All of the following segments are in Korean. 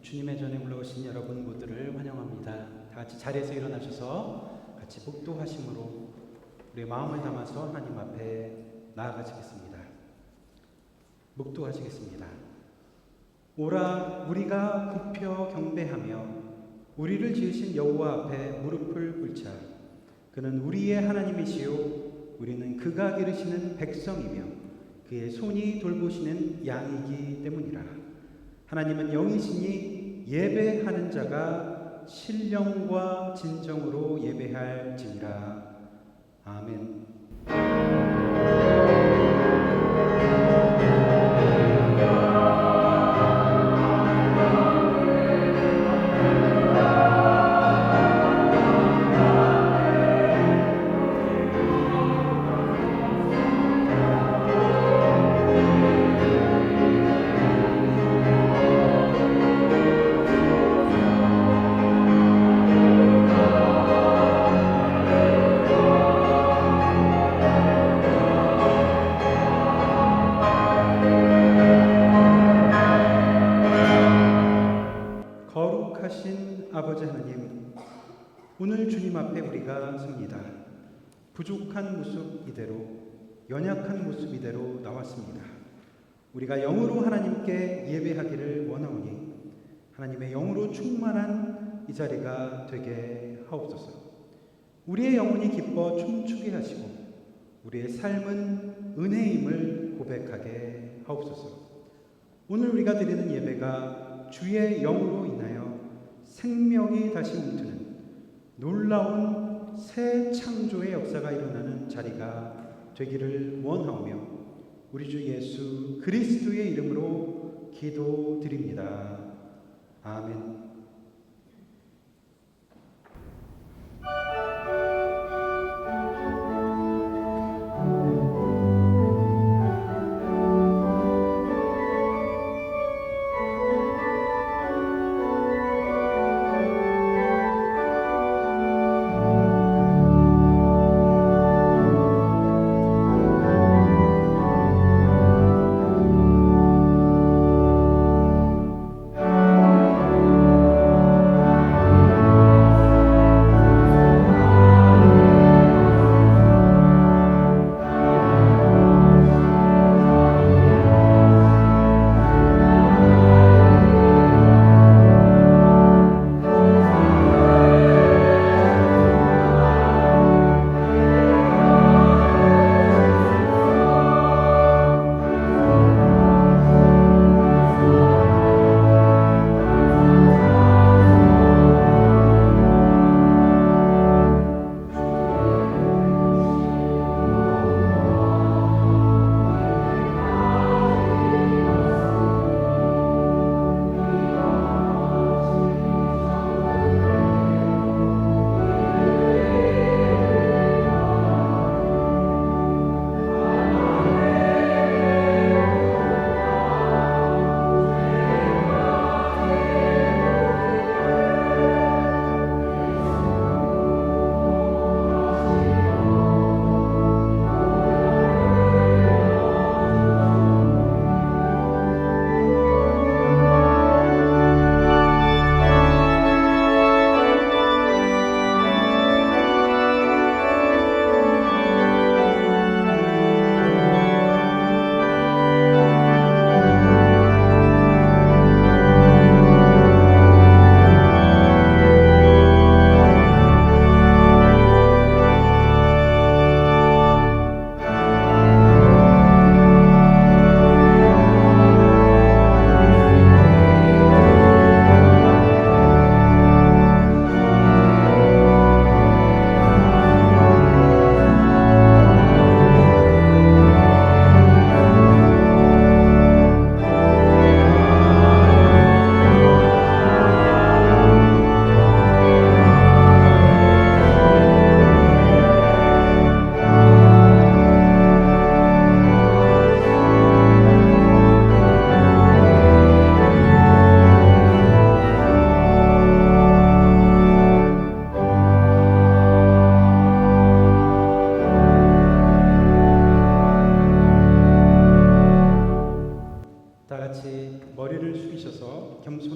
주님의 전에 올라오신 여러분 모두를 환영합니다. 다 같이 자리에서 일어나셔서 같이 복도하심으로 우리의 마음을 담아서 하나님 앞에 나아가시겠습니다. 묵도하시겠습니다. 오라 우리가 굽혀 경배하며 우리를 지으신 여호와 앞에 무릎을 꿇자. 그는 우리의 하나님이시요 우리는 그가 기르시는 백성이며 그의 손이 돌보시는 양이기 때문이라. 하나님은 영이시니 예배하는 자가 신령과 진정으로 예배할지니라. 아멘. 거룩하신 아버지 하나님, 오늘 주님 앞에 우리가 섭니다. 부족한 모습 이대로, 연약한 모습 이대로 나왔습니다. 우리가 영으로 하나님께 예배하기를 원하오니 하나님의 영으로 충만한 이 자리가 되게 하옵소서. 우리의 영혼이 기뻐 춤추게 하시고 우리의 삶은 은혜임을 고백하게 하옵소서. 오늘 우리가 드리는 예배가 주의 영으로 인하여 생명이 다시 움트는 놀라운 새 창조의 역사가 일어나는 자리가 되기를 원하오며 우리 주 예수 그리스도의 이름으로 기도드립니다. 아멘.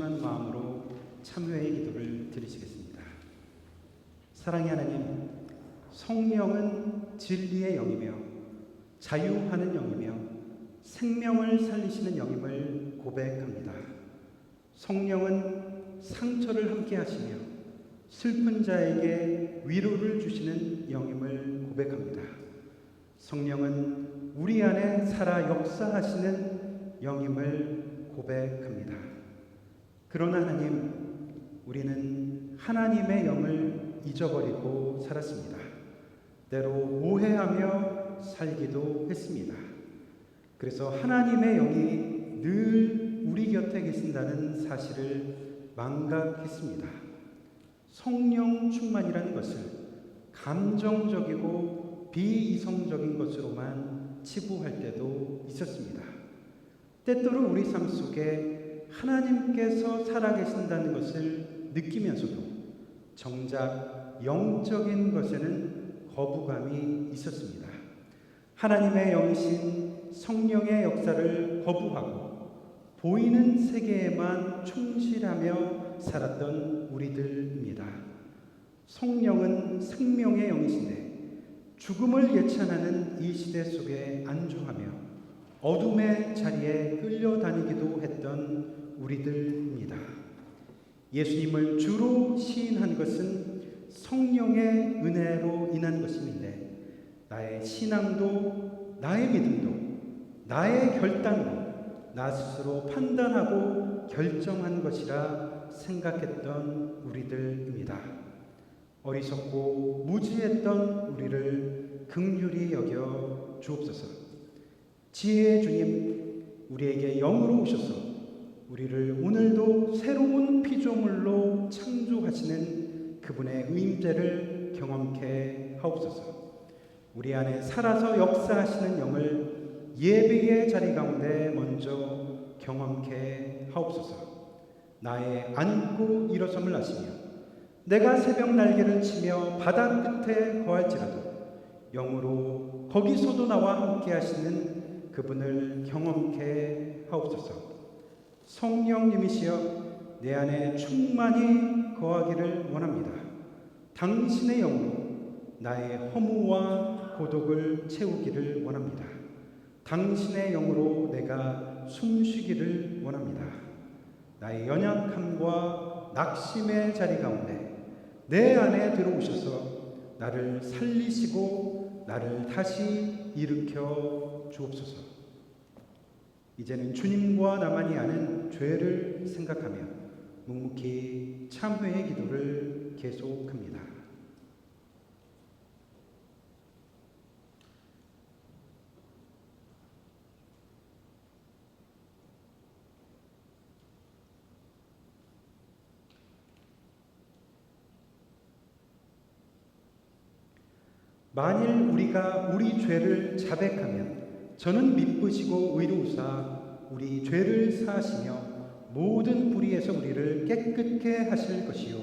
진정한 마음으로 참회의 기도를 드리시겠습니다. 사랑의 하나님, 성령은 진리의 영이며 자유하는 영이며 생명을 살리시는 영임을 고백합니다. 성령은 상처를 함께 하시며 슬픈 자에게 위로를 주시는 영임을 고백합니다. 성령은 우리 안에 살아 역사하시는 영임을 고백합니다. 그러나 하나님, 우리는 하나님의 영을 잊어버리고 살았습니다. 때로 오해하며 살기도 했습니다. 그래서 하나님의 영이 늘 우리 곁에 계신다는 사실을 망각했습니다. 성령 충만이라는 것을 감정적이고 비이성적인 것으로만 치부할 때도 있었습니다. 때때로 우리 삶 속에 하나님께서 살아계신다는 것을 느끼면서도 정작 영적인 것에는 거부감이 있었습니다. 하나님의 영이신 성령의 역사를 거부하고 보이는 세계에만 충실하며 살았던 우리들입니다. 성령은 생명의 영이신데 죽음을 예찬하는 이 시대 속에 안주하며 어둠의 자리에 끌려다니기도 했던 우리들입니다. 예수님을 주로 시인한 것은 성령의 은혜로 인한 것임인데 나의 신앙도 나의 믿음도 나의 결단도 나 스스로 판단하고 결정한 것이라 생각했던 우리들입니다. 어리석고 무지했던 우리를 긍휼히 여겨 주옵소서. 지혜의 주님, 우리에게 영으로 오셔서 우리를 오늘도 새로운 피조물로 창조하시는 그분의 의임제를 경험케 하옵소서. 우리 안에 살아서 역사하시는 영을 예배의 자리 가운데 먼저 경험케 하옵소서. 나의 앉고 일어섬을 하시며 내가 새벽 날개를 치며 바다 끝에 거할지라도 영으로 거기서도 나와 함께 하시는 그분을 경험케 하옵소서. 성령님이시여 내 안에 충만히 거하기를 원합니다. 당신의 영으로 나의 허무와 고독을 채우기를 원합니다. 당신의 영으로 내가 숨쉬기를 원합니다. 나의 연약함과 낙심의 자리 가운데 내 안에 들어오셔서 나를 살리시고 나를 다시 일으켜 주옵소서. 이제는 주님과 나만이 아는 죄를 생각하며 묵묵히 참회의 기도를 계속합니다. 만일 우리가 우리 죄를 자백하면 저는 미쁘시고 의로우사 우리 죄를 사하시며 모든 불의에서 우리를 깨끗게 하실 것이요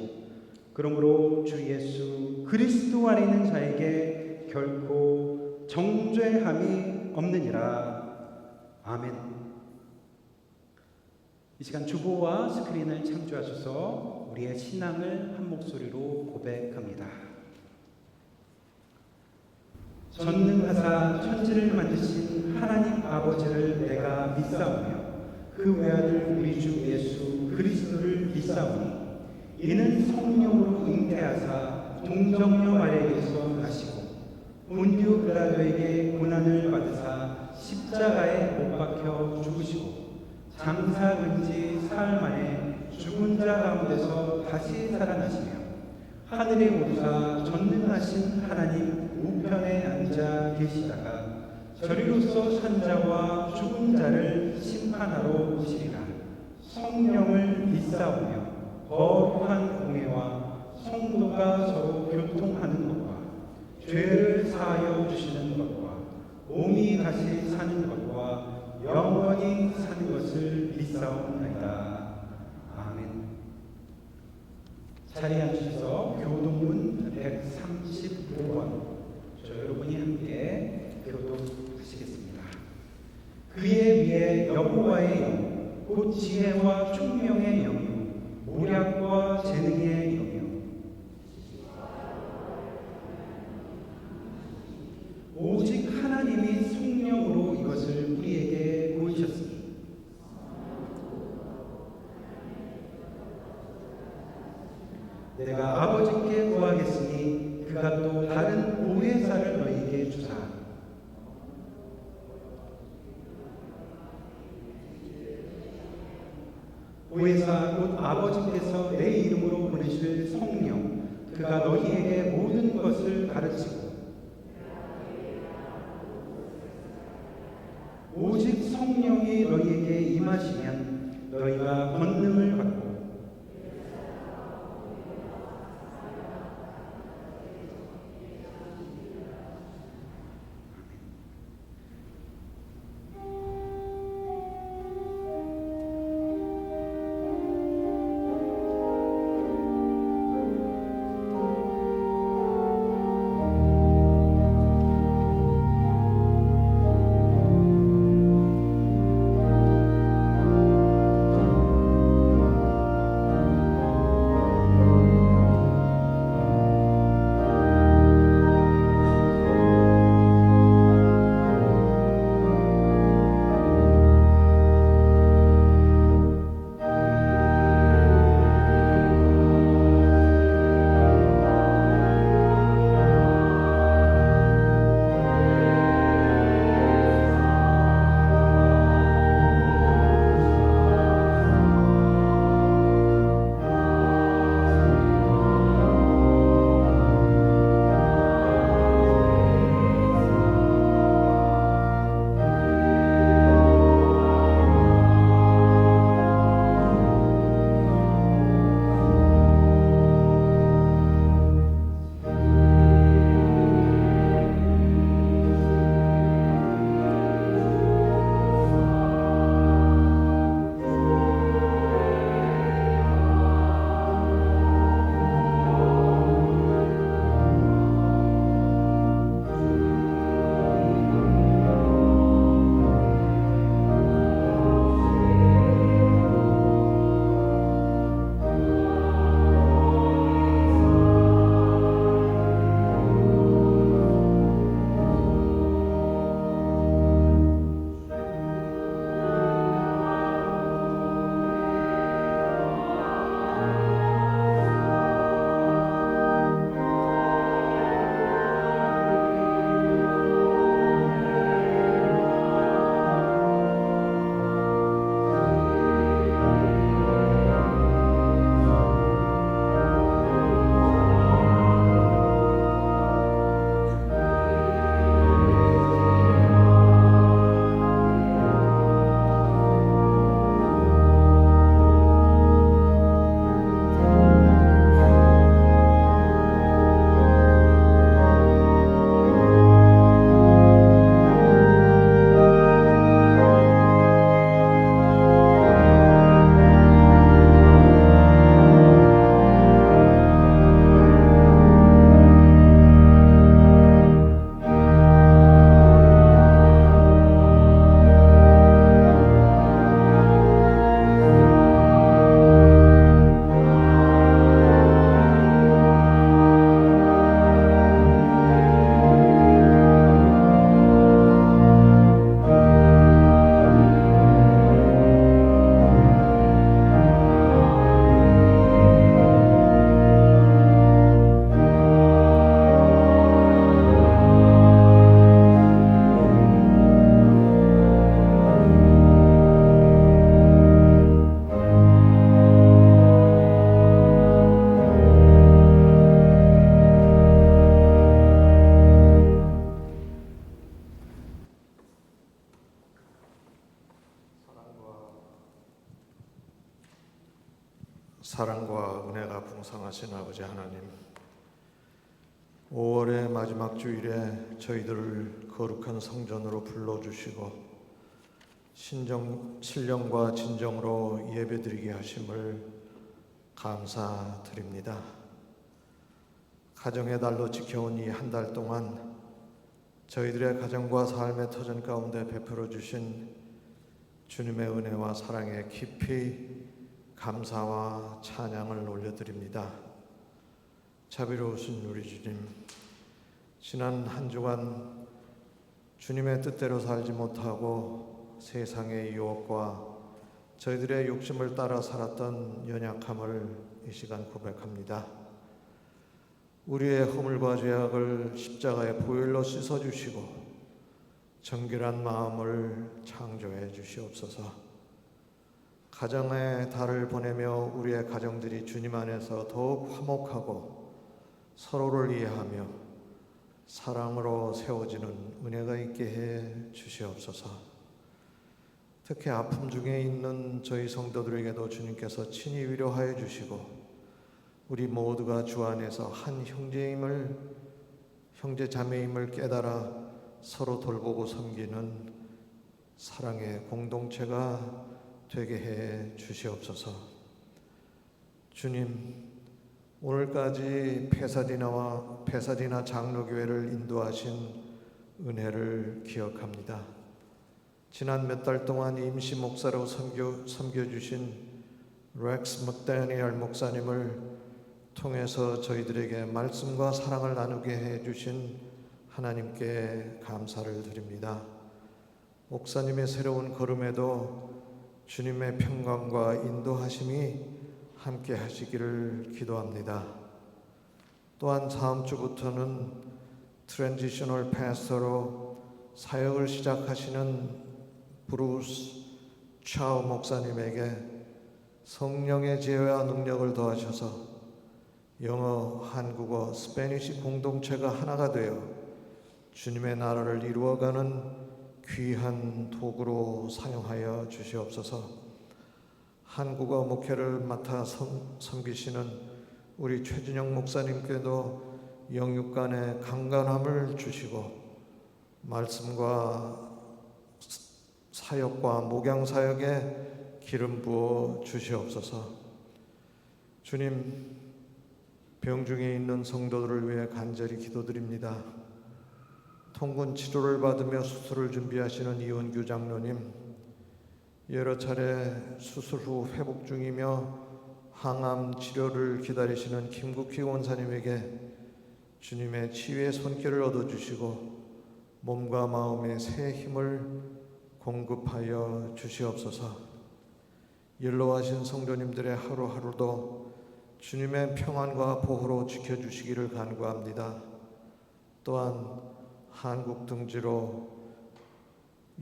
그러므로 주 예수 그리스도 안에 있는 자에게 결코 정죄함이 없느니라. 아멘. 이 시간 주보와 스크린을 창조하셔서 우리의 신앙을 한 목소리로 고백합니다. 전능하사 천지를 만드신 하나님 아버지를 내가 믿사오며 그 외아들 우리 주 예수 그리스도를 믿사오니 이는 성령으로 잉태하사 동정녀 마리아에게서 나시고 본디오 빌라도에게 고난을 받으사 십자가에 못 박혀 죽으시고 장사 근지 사흘 만에 죽은 자 가운데서 다시 살아나시며 하늘에 오르사 전능하신 하나님 우편에 앉아 계시다가 저리로서 산 자와 죽은 자를 심판하러 오시리라. 성령을 믿사오며 거룩한 공회와 성도가 서로 교통하는 것과 죄를 사하여 주시는 것과 몸이 다시 사는 것과 영원히 사는 것을 믿사옵나이다. 아멘. 자리에 앉으셔서 교동문 135번 여러분이 함께 교독하시겠습니다. 그의 위에 여호와의 영, 곧 지혜와 총명의 영이요 내가 아버지께 구하겠으니 그가 또 다른 보혜사를 너희에게 주사 보혜사 곧 아버지께서 내 이름으로 보내실 성령 그가 너희에게 모든 것을 가르치고 오직 성령이 너희에게 임하시면 너희가 권능을 받고 사랑과 은혜가 풍성하신 아버지 하나님, 5월의 마지막 주일에 저희들을 거룩한 성전으로 불러주시고 신령과 진정으로 예배드리게 하심을 감사드립니다. 가정의 달로 지켜온 이 한 달 동안 저희들의 가정과 삶의 터전 가운데 베풀어 주신 주님의 은혜와 사랑에 깊이 감사와 찬양을 올려드립니다. 자비로우신 우리 주님, 지난 한 주간 주님의 뜻대로 살지 못하고 세상의 유혹과 저희들의 욕심을 따라 살았던 연약함을 이 시간 고백합니다. 우리의 허물과 죄악을 십자가의 보혈로 씻어주시고 정결한 마음을 창조해 주시옵소서. 가정의 달을 보내며 우리의 가정들이 주님 안에서 더욱 화목하고 서로를 이해하며 사랑으로 세워지는 은혜가 있게 해 주시옵소서. 특히 아픔 중에 있는 저희 성도들에게도 주님께서 친히 위로하여 주시고 우리 모두가 주 안에서 한 형제 자매임을 깨달아 서로 돌보고 섬기는 사랑의 공동체가 되게 해 주시옵소서. 주님, 오늘까지 페사디나 장로교회를 인도하신 은혜를 기억합니다. 지난 몇 달 동안 임시 목사로 섬겨주신 렉스 맥다니엘 목사님을 통해서 저희들에게 말씀과 사랑을 나누게 해주신 하나님께 감사를 드립니다. 목사님의 새로운 걸음에도 주님의 평강과 인도하심이 함께 하시기를 기도합니다. 또한 다음 주부터는 트랜지셔널 패스터로 사역을 시작하시는 브루스 차우 목사님에게 성령의 지혜와 능력을 더하셔서 영어, 한국어, 스페니시 공동체가 하나가 되어 주님의 나라를 이루어가는 귀한 도구로 사용하여 주시옵소서. 한국어 목회를 맡아 섬기시는 우리 최준영 목사님께도 영육 간의 강건함을 주시고 말씀과 사역과 목양 사역에 기름 부어 주시옵소서. 주님, 병중에 있는 성도들을 위해 간절히 기도드립니다. 통근 치료를 받으며 수술을 준비하시는 이원규 장로님, 여러 차례 수술 후 회복 중이며 항암 치료를 기다리시는 김국희 원사님에게 주님의 치유의 손길을 얻어주시고 몸과 마음에 새 힘을 공급하여 주시옵소서. 연로하신 성도님들의 하루하루도 주님의 평안과 보호로 지켜주시기를 간구합니다. 또한 한국 등지로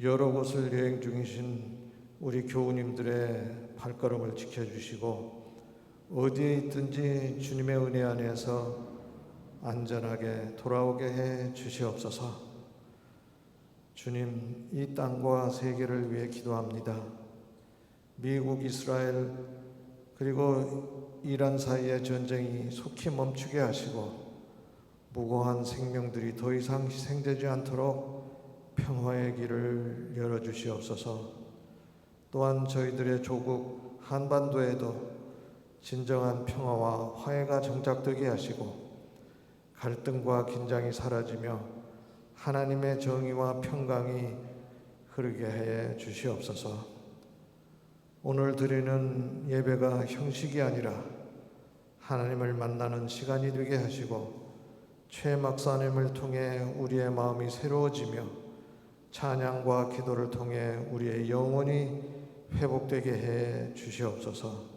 여러 곳을 여행 중이신 우리 교우님들의 발걸음을 지켜주시고 어디에 있든지 주님의 은혜 안에서 안전하게 돌아오게 해 주시옵소서. 주님, 이 땅과 세계를 위해 기도합니다. 미국, 이스라엘 그리고 이란 사이의 전쟁이 속히 멈추게 하시고 무고한 생명들이 더 이상 희생되지 않도록 평화의 길을 열어주시옵소서. 또한 저희들의 조국 한반도에도 진정한 평화와 화해가 정착되게 하시고 갈등과 긴장이 사라지며 하나님의 정의와 평강이 흐르게 해 주시옵소서. 오늘 드리는 예배가 형식이 아니라 하나님을 만나는 시간이 되게 하시고 최 막사님을 통해 우리의 마음이 새로워지며 찬양과 기도를 통해 우리의 영혼이 회복되게 해 주시옵소서.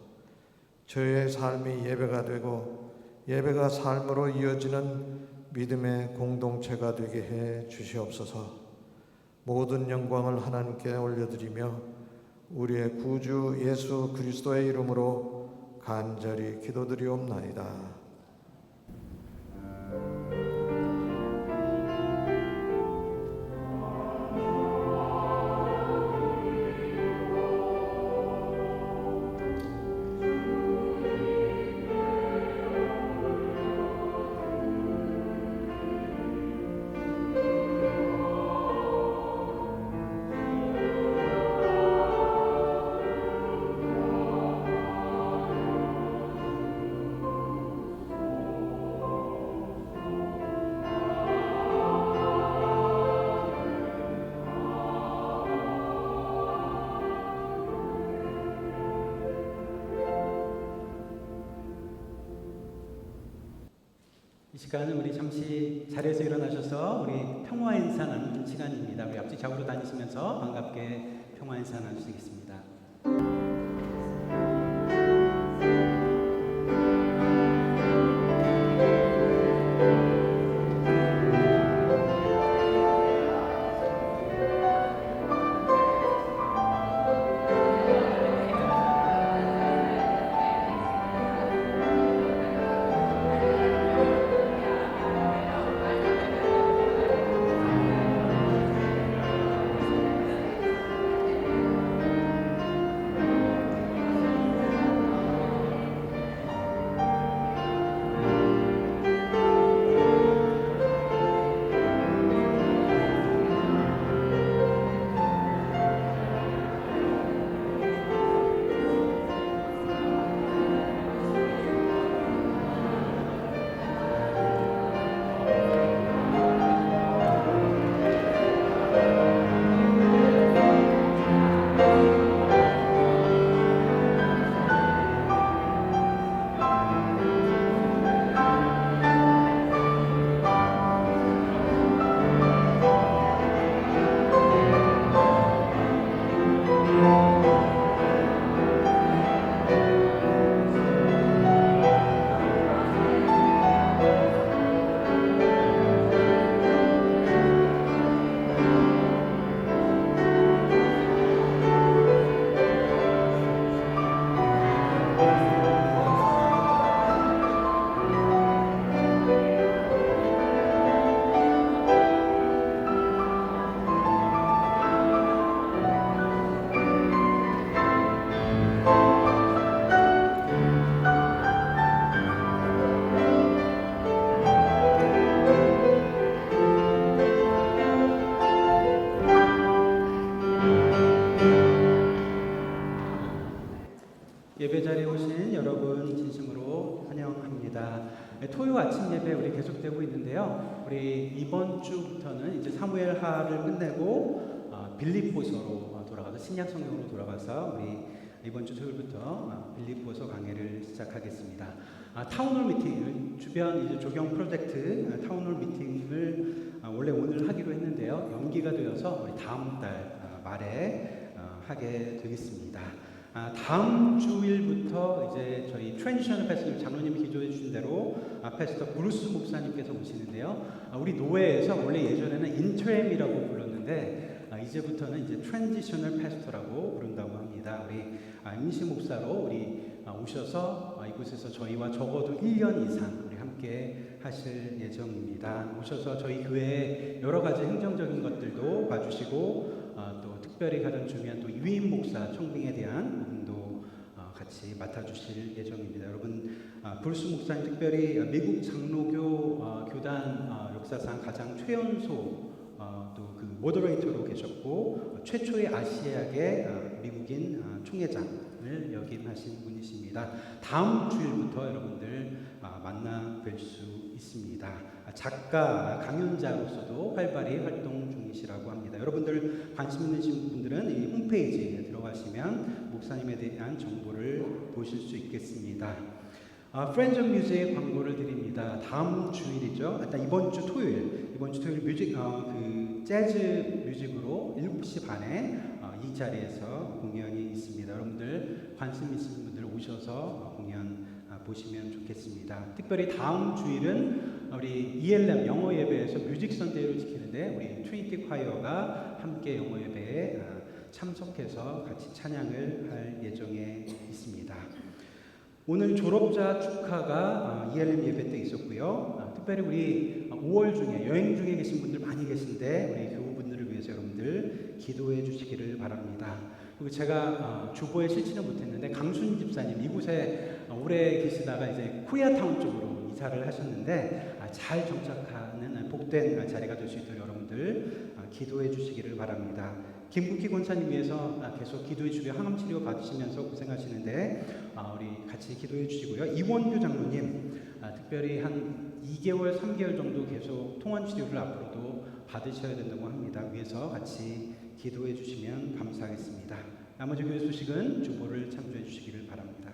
저의 삶이 예배가 되고 예배가 삶으로 이어지는 믿음의 공동체가 되게 해 주시옵소서. 모든 영광을 하나님께 올려드리며 우리의 구주 예수 그리스도의 이름으로 간절히 기도드리옵나이다. 이 시간은 우리 잠시 자리에서 일어나셔서 우리 평화 인사 나누는 시간입니다. 우리 앞뒤 좌우로 다니시면서 반갑게 평화 인사 나누시겠습니다. 오신 여러분 진심으로 환영합니다. 네, 토요 아침 예배 우리 계속되고 있는데요. 우리 이번 주부터는 이제 사무엘하를 끝내고 빌립보서로 돌아가서 신약 성경으로 돌아가서 우리 이번 주 토요일부터 빌립보서 강해를 시작하겠습니다. 타운홀 미팅, 주변 이제 조경 프로젝트 타운홀 미팅을 원래 오늘 하기로 했는데요. 연기가 되어서 우리 다음 달 말에 하게 되겠습니다. 다음 주일부터 이제 저희 트랜지셔널 패스터 장로님이 기도해 주신 대로 패스터 브루스 목사님께서 오시는데요. 우리 노회에서 원래 예전에는 인트렘이라고 불렀는데 이제부터는 이제 트랜지셔널 패스터라고 부른다고 합니다. 우리 임시 목사로 우리 오셔서 이곳에서 저희와 적어도 1년 이상 우리 함께 하실 예정입니다. 오셔서 저희 교회의 여러 가지 행정적인 것들도 봐주시고 또 특별히 가장 중요한 또 유임 목사 청빙에 대한 부분도 같이 맡아주실 예정입니다. 여러분 브루스 목사님 특별히 미국 장로교 교단 역사상 가장 최연소 또 그 모더레이터로 계셨고 최초의 아시아계 미국인 총회장을 역임하신 분이십니다. 다음 주일부터 여러분들 만나 뵐 수 있습니다. 작가, 강연자로서도 활발히 활동 중이시라고 합니다. 여러분들 관심 있으신 분들은 이 홈페이지에 들어가시면 목사님에 대한 정보를 보실 수 있겠습니다. Friends of Music 광고를 드립니다. 다음 주일이죠. 일단 이번 주 토요일 뮤직 그 재즈 뮤직으로 7시 반에 이 자리에서 공연이 있습니다. 여러분들 관심 있으신 분들 오셔서 공연 보시면 좋겠습니다. 특별히 다음 주일은 우리 ELM 영어 예배에서 뮤직 선데이를 지키는데 우리 트리니티 콰이어가 함께 영어 예배에 참석해서 같이 찬양을 할 예정에 있습니다. 오늘 졸업자 축하가 ELM 예배 때 있었고요. 특별히 우리 5월 중에 여행 중에 계신 분들 많이 계신데 우리 교우분들을 위해서 여러분들 기도해 주시기를 바랍니다. 그리고 제가 주보에 실지는 못했는데 강순 집사님 이곳에 오래 계시다가 이제 코리아타운 쪽으로 이사를 하셨는데 잘 정착하는 복된 자리가 될 수 있도록 여러분들 기도해 주시기를 바랍니다. 김국희 권사님 위해서 계속 기도해 주시고 항암 치료 받으시면서 고생하시는데 우리 같이 기도해 주시고요. 이원규 장로님 특별히 한 2개월, 3개월 정도 계속 통원 치료를 앞으로도 받으셔야 된다고 합니다. 위해서 같이 기도해 주시면 감사하겠습니다. 나머지 교회 소식은 주보를 참조해 주시기를 바랍니다.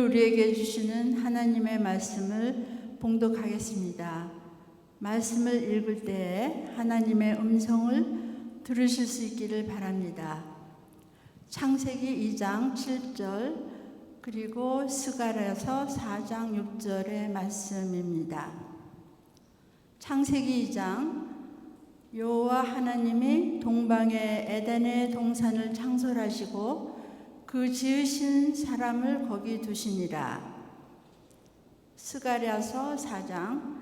우리에게 주시는 하나님의 말씀을 봉독하겠습니다. 말씀을 읽을 때에 하나님의 음성을 들으실 수 있기를 바랍니다. 창세기 2장 7절 그리고 스가랴서 4장 6절의 말씀입니다. 창세기 2장 여호와 하나님이 동방의 에덴의 동산을 창설하시고 그 지으신 사람을 거기 두시니라. 스가랴서 4장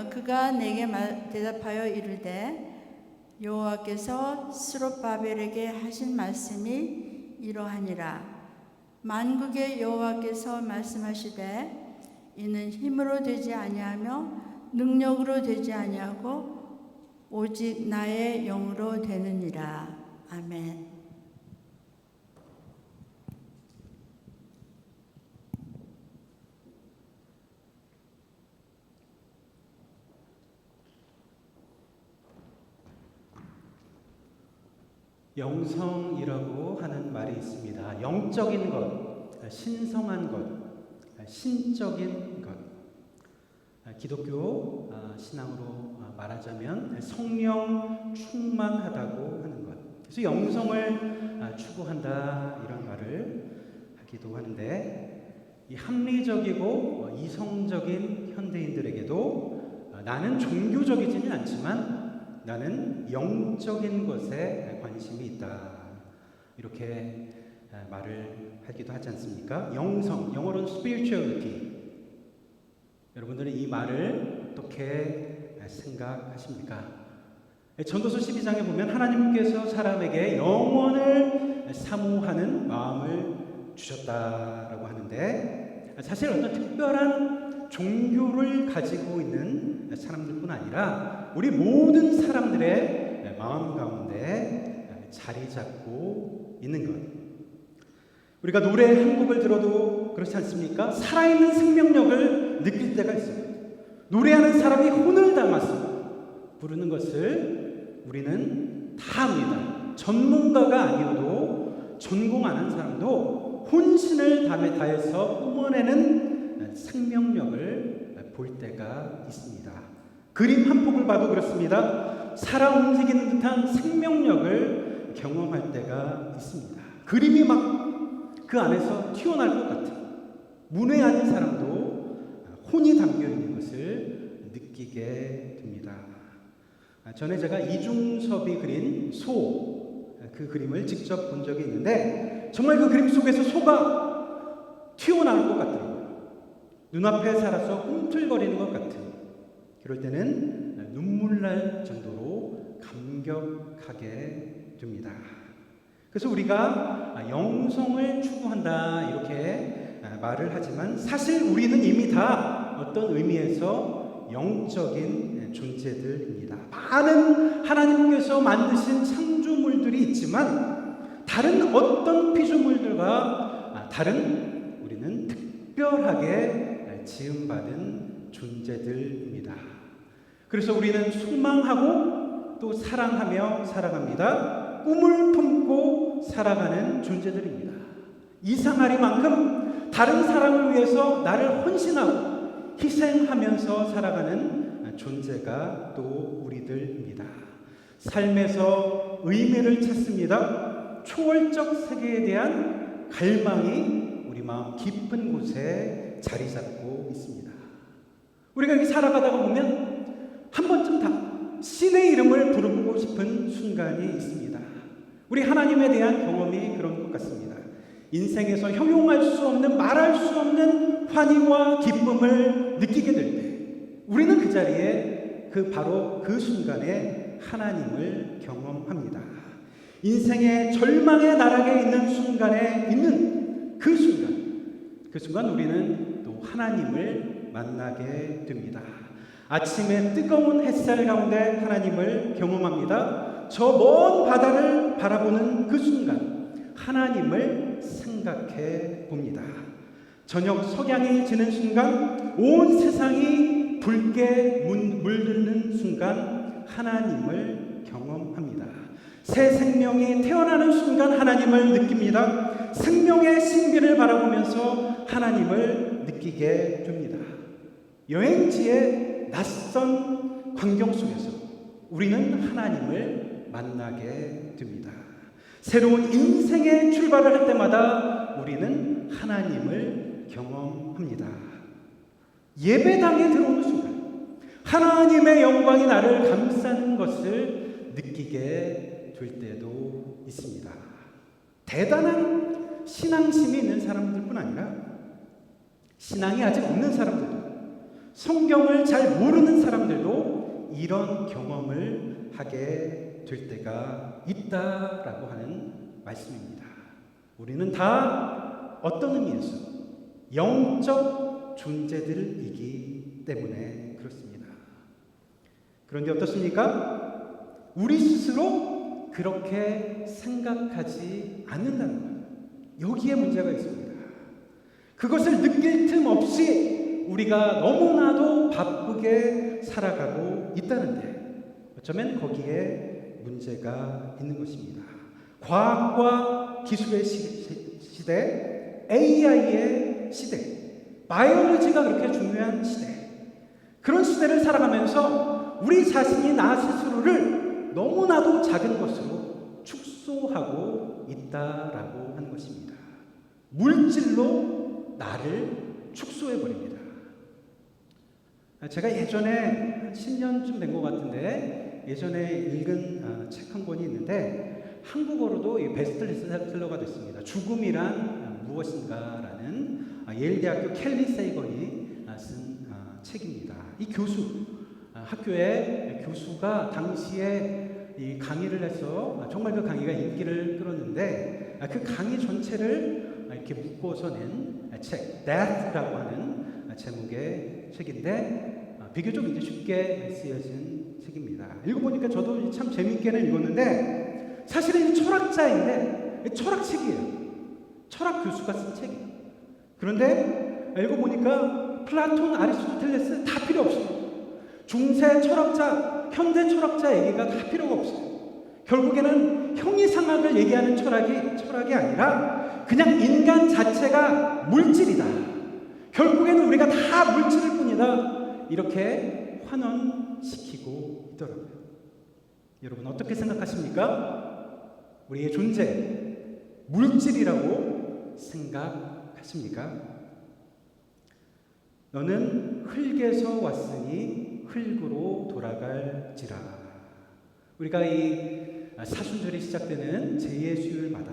그가 내게 대답하여 이르되 여호와께서 스룹바벨에게 하신 말씀이 이러하니라. 만국의 여호와께서 말씀하시되 이는 힘으로 되지 아니하며 능력으로 되지 아니하고 오직 나의 영으로 되느니라. 아멘. 영성이라고 하는 말이 있습니다. 영적인 것, 신성한 것, 신적인 것. 기독교 신앙으로 말하자면 성령 충만하다고 하는 것. 그래서 영성을 추구한다 이런 말을 하기도 하는데, 이 합리적이고 이성적인 현대인들에게도 나는 종교적이지는 않지만 나는 영적인 것에 관심이 있다 이렇게 말을 하기도 하지 않습니까? 영성, 영어로는 spirituality. 여러분들은 이 말을 어떻게 생각하십니까? 전도서 12장에 보면 하나님께서 사람에게 영원을 사모하는 마음을 주셨다라고 하는데, 사실 어떤 특별한 종교를 가지고 있는 사람들뿐 아니라 우리 모든 사람들의 마음 가운데 자리 잡고 있는 것. 우리가 노래 한 곡을 들어도 그렇지 않습니까? 살아있는 생명력을 느낄 때가 있어요. 노래하는 사람이 혼을 담아서 부르는 것을 우리는 다 압니다. 전문가가 아니어도 전공 안 한 사람도 혼신을 다해서 뿜어내는 생명력을 볼 때가 있습니다. 그림 한 폭을 봐도 그렇습니다. 살아 움직이는 듯한 생명력을 경험할 때가 있습니다. 그림이 막 그 안에서 튀어나올 것 같은, 문외한인 사람도 혼이 담겨 있는 것을 느끼게 됩니다. 전에 제가 이중섭이 그린 소, 그 그림을 직접 본 적이 있는데 정말 그 그림 속에서 소가 튀어나올 것 같더라고요. 눈앞에 살아서 꿈틀거리는 것 같은, 그럴 때는 눈물 날 정도로 감격하게 됩니다. 그래서 우리가 영성을 추구한다 이렇게 말을 하지만 사실 우리는 이미 다 어떤 의미에서 영적인 존재들입니다. 많은 하나님께서 만드신 창조물들이 있지만 다른 어떤 피조물들과 다른 우리는 특별하게 지음받은 존재들입니다. 그래서 우리는 소망하고 또 사랑하며 살아갑니다. 꿈을 품고 살아가는 존재들입니다. 이상하리만큼 다른 사람을 위해서 나를 헌신하고 희생하면서 살아가는 존재가 또 우리들입니다. 삶에서 의미를 찾습니다. 초월적 세계에 대한 갈망이 우리 마음 깊은 곳에 자리 잡고 있습니다. 우리가 여기 살아가다가 보면 한 번쯤 다 신의 이름을 부르고 싶은 순간이 있습니다. 우리 하나님에 대한 경험이 그런 것 같습니다. 인생에서 형용할 수 없는, 말할 수 없는 환희와 기쁨을 느끼게 될 때 우리는 그 자리에 바로 그 순간에 하나님을 경험합니다. 인생의 절망의 나락에 있는 순간에 있는 그 순간 우리는 또 하나님을 만나게 됩니다. 아침에 뜨거운 햇살 가운데 하나님을 경험합니다. 저 먼 바다를 바라보는 그 순간 하나님을 생각해 봅니다. 저녁 석양이 지는 순간 온 세상이 붉게 물드는 순간 하나님을 경험합니다. 새 생명이 태어나는 순간 하나님을 느낍니다. 생명의 신비를 바라보면서 하나님을 느끼게 됩니다. 여행지의 낯선 광경 속에서 우리는 하나님을 만나게 됩니다. 새로운 인생의 출발을 할 때마다 우리는 하나님을 경험합니다. 예배당에 들어오는 순간 하나님의 영광이 나를 감싸는 것을 느끼게 될 때도 있습니다. 대단한 신앙심이 있는 사람들뿐 아니라 신앙이 아직 없는 사람들도, 성경을 잘 모르는 사람들도 이런 경험을 하게 될 때가 있다라고 하는 말씀입니다. 우리는 다 어떤 의미에서 영적 존재들이기 때문에 그렇습니다. 그런데 어떻습니까? 우리 스스로 그렇게 생각하지 않는다는 것, 여기에 문제가 있습니다. 그것을 느낄 틈 없이 우리가 너무나도 바쁘게 살아가고 있다는데 어쩌면 거기에 문제가 있는 것입니다. 과학과 기술의 시대, AI의 시대, 바이올로지가 그렇게 중요한 시대, 그런 시대를 살아가면서 우리 자신이 나 스스로를 너무나도 작은 것으로 축소하고 있다라고 하는 것입니다. 물질로 나를 축소해버립니다. 제가 예전에 10년쯤 된 것 같은데 예전에 읽은 책 한 권이 있는데 한국어로도 베스트셀러가 됐습니다. 죽음이란 무엇인가라는 예일대학교 켈리 세이건이 쓴 책입니다. 이 교수, 학교의 교수가 당시에 이 강의를 해서 정말 그 강의가 인기를 끌었는데 그 강의 전체를 이렇게 묶어서 낸 책, Death라고 하는 제목의 책인데 비교적 이제 쉽게 쓰여진 책입니다. 읽어보니까 저도 참 재밌게는 읽었는데 사실은 철학자인데 철학책이에요. 철학 교수가 쓴 책이에요. 그런데 읽어보니까 플라톤, 아리스토텔레스 다 필요 없어요. 중세 철학자, 현대 철학자 얘기가 다 필요가 없어요. 결국에는 형이상학을 얘기하는 철학이 아니라 그냥 인간 자체가 물질이다. 결국에는 우리가 다 물질일 뿐이다. 이렇게 환원시키고 있더라고요. 여러분 어떻게 생각하십니까? 우리의 존재, 물질이라고 생각하십니까? 너는 흙에서 왔으니 흙으로 돌아갈지라. 우리가 이 사순절이 시작되는 제예수요일마다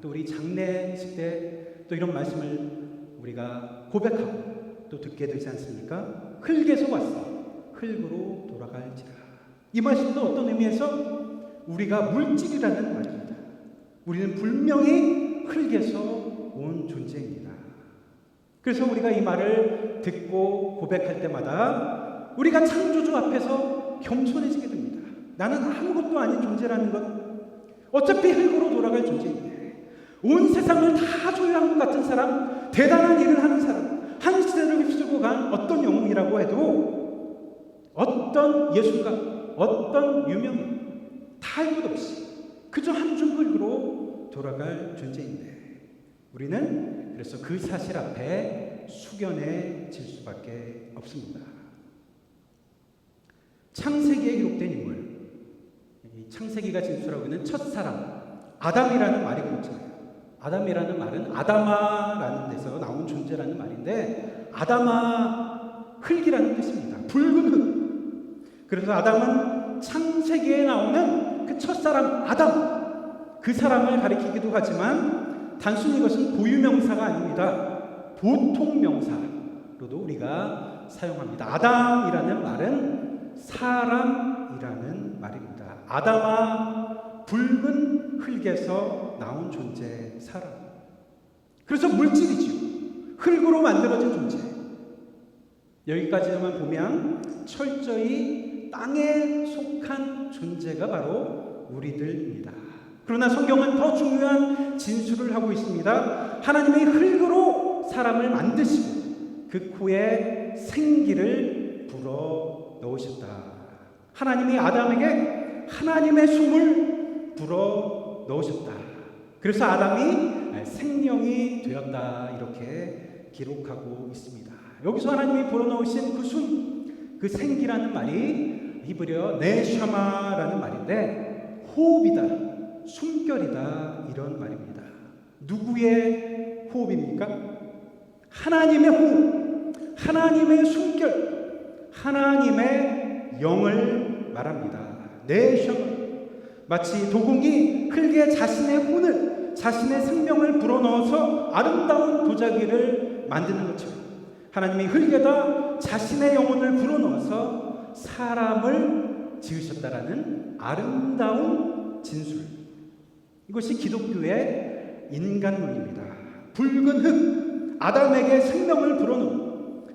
또 우리 장례식 때 또 이런 말씀을 우리가 고백하고 또 듣게 되지 않습니까? 흙에서 왔어 흙으로 돌아갈지라. 이 말씀도 어떤 의미에서 우리가 물질이라는 말입니다. 우리는 분명히 흙에서 온 존재입니다. 그래서 우리가 이 말을 듣고 고백할 때마다 우리가 창조주 앞에서 겸손해지게 됩니다. 나는 아무것도 아닌 존재라는 것, 어차피 흙으로 돌아갈 존재인데 온 세상을 다 소유한 것 같은 사람, 대단한 일을 하는 사람, 한 시대를 휩쓸고 간 어떤 영웅이라고 해도 어떤 예술가, 어떤 유명인 다 할 것 없이 그저 한 줌 흙으로 돌아갈 존재인데 우리는 그래서 그 사실 앞에 숙연해질 수밖에 없습니다. 창세기에 기록된 인물, 이 창세기가 진술하고 있는 첫사람 아담이라는 말이 그렇잖아요. 아담이라는 말은 아다마라는 데서 나온 존재라는 말인데 아다마 흙이라는 뜻입니다. 붉은 흙. 그래서 아담은 창세기에 나오는 그 첫사람 아담, 그 사람을 가리키기도 하지만 단순히 이것은 고유명사가 아닙니다. 보통명사로도 우리가 사용합니다. 아담이라는 말은 사람이라는 말입니다. 아담아 붉은 흙에서 나온 존재, 사람. 그래서 물질이죠. 흙으로 만들어진 존재. 여기까지만 보면 철저히 땅에 속한 존재가 바로 우리들입니다. 그러나 성경은 더 중요한 진술을 하고 있습니다. 하나님이 흙으로 사람을 만드시고 그 코에 생기를 불어 넣으셨다. 하나님이 아담에게 하나님의 숨을 불어 넣으셨다. 그래서 아담이 생명이 되었다 이렇게 기록하고 있습니다. 여기서 하나님이 불어넣으신 그 숨, 그 생기라는 말이 히브리어 네샤마라는 말인데 호흡이다, 숨결이다 이런 말입니다. 누구의 호흡입니까? 하나님의 호흡, 하나님의 숨결, 하나님의 영을 말합니다. 네샤마, 마치 도공이 흙에 자신의 혼을, 자신의 생명을 불어넣어서 아름다운 도자기를 만드는 것처럼 하나님이 흙에다 자신의 영혼을 불어넣어서 사람을 지으셨다라는 아름다운 진술. 이것이 기독교의 인간론입니다. 붉은 흙, 아담에게 생명을 불어넣은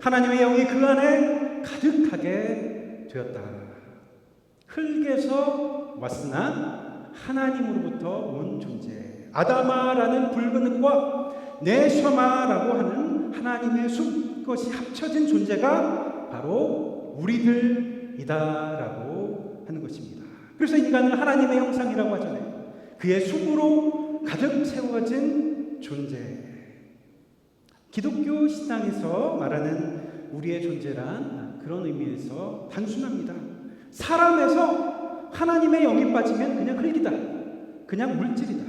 하나님의 영이 그 안에 가득하게 되었다. 흙에서 왔으나 하나님으로부터 온 존재, 아다마라는 붉은 흙과 네셔마라고 하는 하나님의 숨, 그것이 합쳐진 존재가 바로 우리들이다라고 하는 것입니다. 그래서 인간은 하나님의 형상이라고 하잖아요. 그의 숨으로 가득 채워진 존재. 기독교 신앙에서 말하는 우리의 존재란 그런 의미에서 단순합니다. 사람에서 하나님의 영이 빠지면 그냥 흙이다, 그냥 물질이다.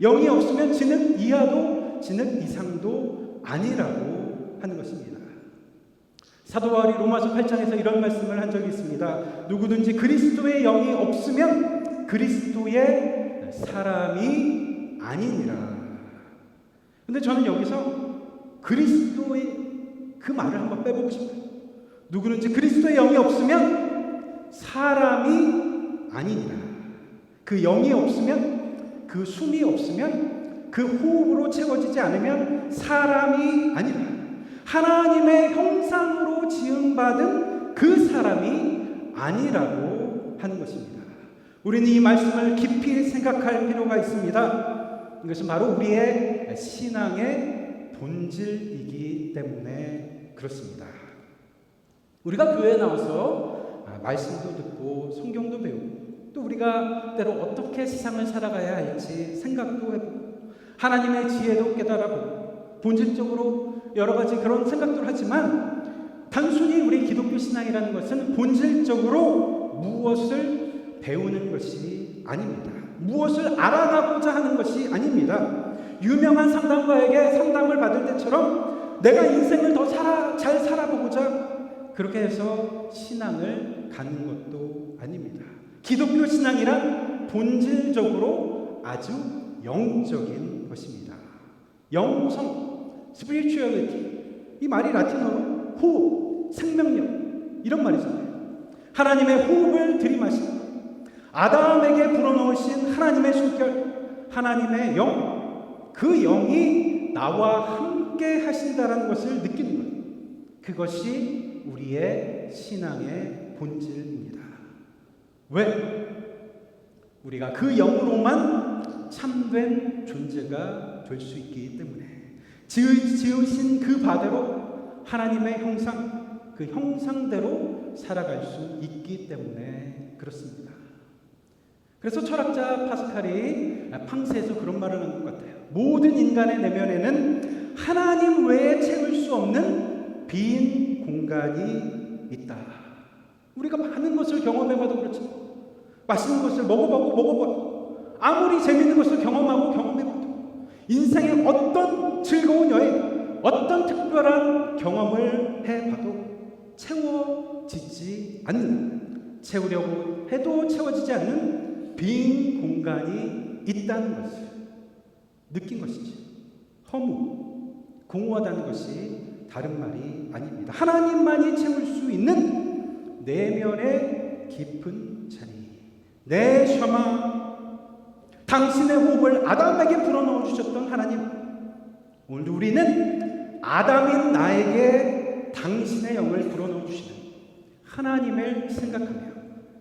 영이 없으면 진흙 이하도 진흙 이상도 아니라고 하는 것입니다. 사도 바울이 로마서 8장에서 이런 말씀을 한 적이 있습니다. 누구든지 그리스도의 영이 없으면 그리스도의 사람이 아니니라. 근데 저는 여기서 그리스도의 그 말을 한번 빼보고 싶어요. 누구든지 그리스도의 영이 없으면 사람이 아니니라. 그 영이 없으면, 그 숨이 없으면, 그 호흡으로 채워지지 않으면 사람이 아니라. 하나님의 형상으로 지음받은 그 사람이 아니라고 하는 것입니다. 우리는 이 말씀을 깊이 생각할 필요가 있습니다. 이것은 바로 우리의 신앙의 본질이기 때문에 그렇습니다. 우리가 교회에 나와서 말씀도 듣고 성경도 배우고 또 우리가 때로 어떻게 세상을 살아가야 할지 생각도 해보고 하나님의 지혜도 깨달아보고 본질적으로 여러 가지 그런 생각들을 하지만 단순히 우리 기독교 신앙이라는 것은 본질적으로 무엇을 배우는 것이 아닙니다. 무엇을 알아가고자 하는 것이 아닙니다. 유명한 상담가에게 상담을 받을 때처럼 내가 인생을 더 잘 살아보고자 그렇게 해서 신앙을 갖는 것도 아닙니다. 기독교 신앙이란 본질적으로 아주 영적인 것입니다. 영성, spirituality. 이 말이 라틴어로 호흡, 생명력 이런 말이잖아요. 하나님의 호흡을 들이마시는 아담에게 불어넣으신 하나님의 숨결, 하나님의 영, 그 영이 나와 함께 하신다는 것을 느끼는 것. 그것이 우리의 신앙의 본질입니다. 왜? 우리가 그 영으로만 참된 존재가 될 수 있기 때문에 지으신 그 바대로 하나님의 형상, 그 형상대로 살아갈 수 있기 때문에 그렇습니다. 그래서 철학자 파스칼이 팡세에서 그런 말을 한 것 같아요. 모든 인간의 내면에는 하나님 외에 채울 수 없는 빈 공간이 있다. 우리가 많은 것을 경험해봐도 그렇죠. 맛있는 것을 먹어봐도 아무리 재밌는 것을 경험해봐도 인생의 어떤 즐거운 여행, 어떤 특별한 경험을 해봐도 채워지지 않는, 채우려고 해도 채워지지 않는 빈 공간이 있다는 것을 느낀 것이지. 허무, 공허하다는 것이 다른 말이 아닙니다. 하나님만이 채울 수 있는 내면의 깊은 자리, 내 셔마, 당신의 호흡을 아담에게 불어넣어 주셨던 하나님. 오늘도 우리는 아담인 나에게 당신의 영을 불어넣어 주시는 하나님을 생각하며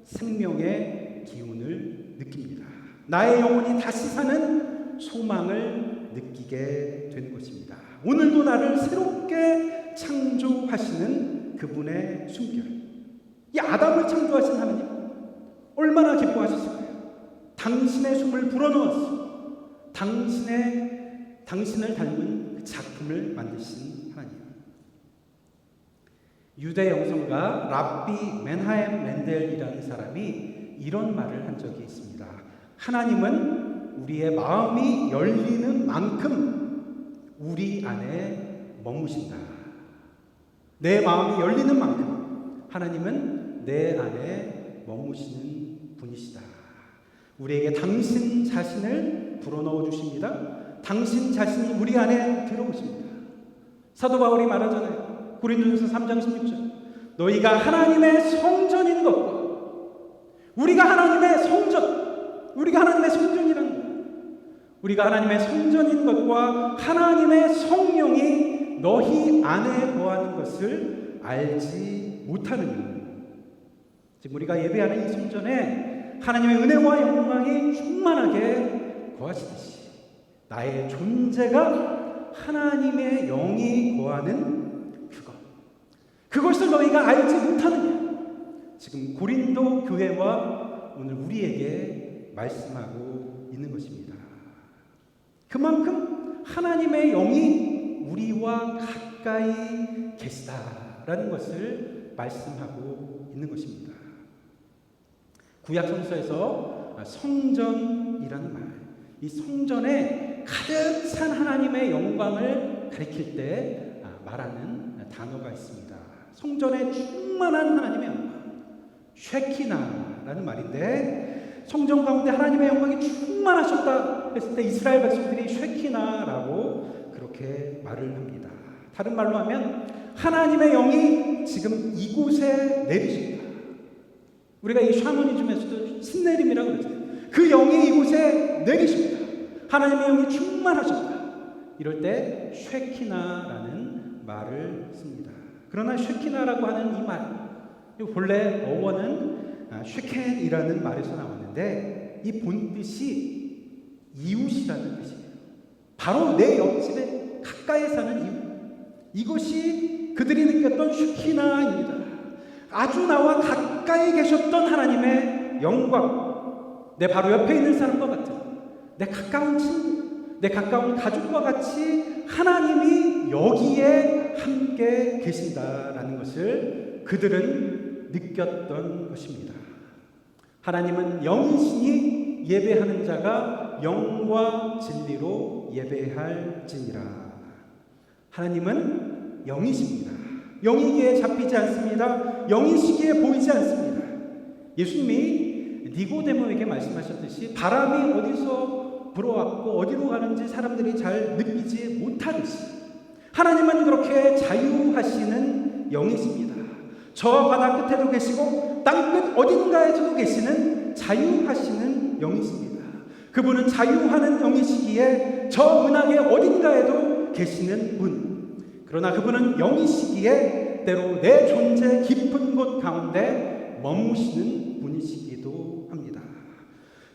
생명의 기운을 느낍니다. 나의 영혼이 다시 사는 소망을 느끼게 되는 것입니다. 오늘도 나를 새롭게 창조하시는 그분의 숨결. 이 아담을 창조하신 하나님 얼마나 기뻐하셨을까요? 당신의 숨을 불어넣었어. 당신의 당신을 닮은 그 작품을 만드신 하나님. 유대 영성가 랍비 맨하임 멘델이라는 사람이 이런 말을 한 적이 있습니다. 하나님은 우리의 마음이 열리는 만큼 우리 안에 머무신다. 내 마음이 열리는 만큼 하나님은 내 안에 머무시는 분이시다. 우리에게 당신 자신을 불어넣어 주십니다. 당신 자신이 우리 안에 들어오십니다. 사도 바울이 말하잖아요. 고린도전서 3장 16절. 너희가 하나님의 성전인 것과 우리가 하나님의 성전이라는 거예요. 우리가 하나님의 성전인 것과 하나님의 성령이 너희 안에 거하는 것을 알지 못하느냐. 지금 우리가 예배하는 이 성전에 하나님의 은혜와 영광이 충만하게 거하시듯이 나의 존재가 하나님의 영이 거하는 그것을 너희가 알지 못하느냐. 지금 고린도 교회와 오늘 우리에게 말씀하고 있는 것입니다. 그만큼 하나님의 영이 우리와 가까이 계시다라는 것을 말씀하고 있는 것입니다. 구약 성서에서 성전이라는 말, 이 성전에 가득 찬 하나님의 영광을 가리킬 때 말하는 단어가 있습니다. 성전에 충만한 하나님의 영광, 쉐키나라는 말인데, 성전 가운데 하나님의 영광이 충만하셨다 했을 때 이스라엘 백성들이 쉐키나라고 그렇게 말을 합니다. 다른 말로 하면 하나님의 영이 지금 이곳에 내리신다. 우리가 이 샤머니즘에서도 신내림이라고 그러잖아요. 그 영이 이곳에 내리십니다. 하나님의 영이 충만하셨다. 이럴 때 쉐키나라는 말을 씁니다. 그러나 쉐키나라고 하는 이 말, 본래 어원은 쉐켄이라는 말에서 나왔는데 이 본뜻이 이웃이라는 뜻이에요. 바로 내 옆집에 가까이 사는 이웃. 이것이 그들이 느꼈던 쉐키나입니다. 아주 나와 가까이 계셨던 하나님의 영광, 내 바로 옆에 있는 사람과 같은, 내 가까운 친구, 내 가까운 가족과 같이 하나님이 여기에 함께 계신다라는 것을 그들은 느꼈던 것입니다. 하나님은 영이시니 예배하는 자가 영과 진리로 예배할지니라. 하나님은 영이십니다. 영이기에 잡히지 않습니다. 영이시기에 보이지 않습니다. 예수님이 니고데모에게 말씀하셨듯이 바람이 어디서 불어왔고 어디로 가는지 사람들이 잘 느끼지 못하듯이 하나님은 그렇게 자유하시는 영이십니다. 저 바다 끝에도 계시고 땅끝 어딘가에서도 계시는 자유하시는 영이십니다. 그분은 자유하는 영이시기에 저 은하계 어딘가에도 계시는 분. 그러나 그분은 영이시기에 때로 내 존재 깊은 곳 가운데 머무시는 분이시기도 합니다.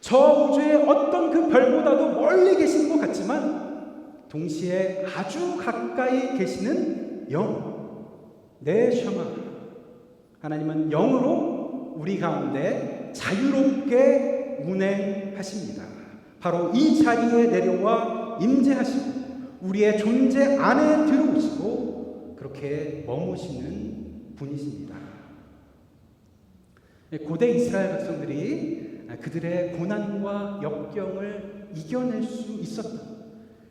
저 우주의 어떤 그 별보다도 멀리 계신 것 같지만 동시에 아주 가까이 계시는 영, 내 셔마. 하나님은 영으로 우리 가운데 자유롭게 운행하십니다. 바로 이 자리에 내려와 임재하시고 우리의 존재 안에 들어오시고 그렇게 머무시는 분이십니다. 고대 이스라엘 백성들이 그들의 고난과 역경을 이겨낼 수 있었던,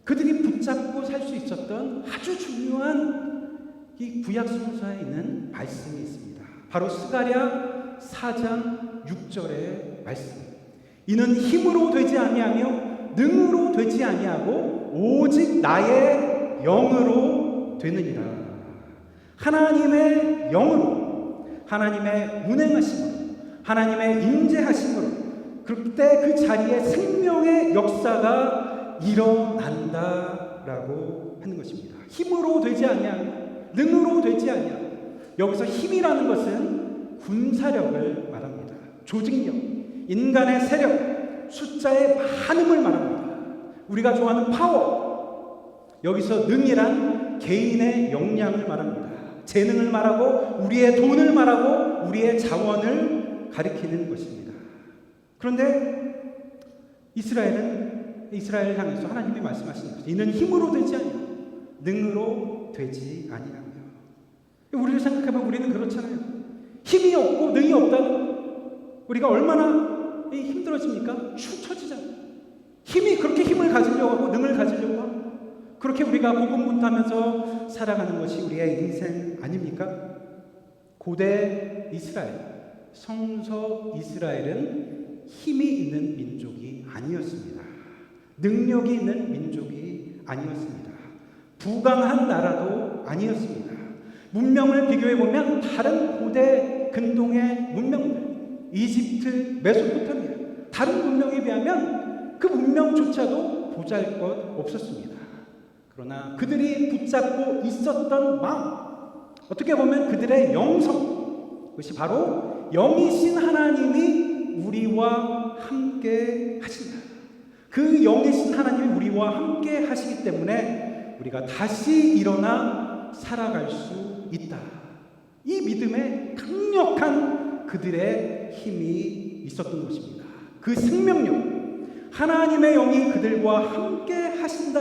그들이 붙잡고 살 수 있었던 아주 중요한 이 구약 성서에 있는 말씀이 있습니다. 바로 스가랴 4장 6절의 말씀. 이는 힘으로 되지 아니하며 능으로 되지 아니하고 오직 나의 영으로 되느니라. 하나님의 영으로, 하나님의 운행하심으로, 하나님의 임재하심으로 그때 그 자리에 생명의 역사가 일어난다라고 하는 것입니다. 힘으로 되지 아니하며 능으로 되지 아니하고, 여기서 힘이라는 것은 군사력을 말합니다. 조직력, 인간의 세력, 숫자의 많음을 말합니다. 우리가 좋아하는 파워, 여기서 능이란 개인의 역량을 말합니다. 재능을 말하고 우리의 돈을 말하고 우리의 자원을 가리키는 것입니다. 그런데 이스라엘은 이스라엘 향해서 하나님이 말씀하시는 거죠. 이는 힘으로 되지 아니하며 능으로 되지 아니하며. 우리를 생각하면 우리는 그렇잖아요. 힘이 없고 능이 없다는 우리가 얼마나 힘들어집니까? 축 처지잖아요. 힘이 그렇게 힘을 가지려고 하고 능을 가지려고 하고 그렇게 우리가 고군분투하면서 살아가는 것이 우리의 인생 아닙니까? 고대 이스라엘, 성서 이스라엘은 힘이 있는 민족이 아니었습니다. 능력이 있는 민족이 아니었습니다. 부강한 나라도 아니었습니다. 문명을 비교해보면 다른 고대 근동의 문명들, 이집트, 메소포타미아, 다른 문명에 비하면 그 문명조차도 보잘것 없었습니다. 그러나 그들이 붙잡고 있었던 마음, 어떻게 보면 그들의 영성, 그것이 바로 영이신 하나님이 우리와 함께 하신다. 그 영이신 하나님이 우리와 함께 하시기 때문에 우리가 다시 일어나 살아갈 수 있다. 이 믿음에 강력한 그들의 힘이 있었던 것입니다. 그 생명력, 하나님의 영이 그들과 함께 하신다.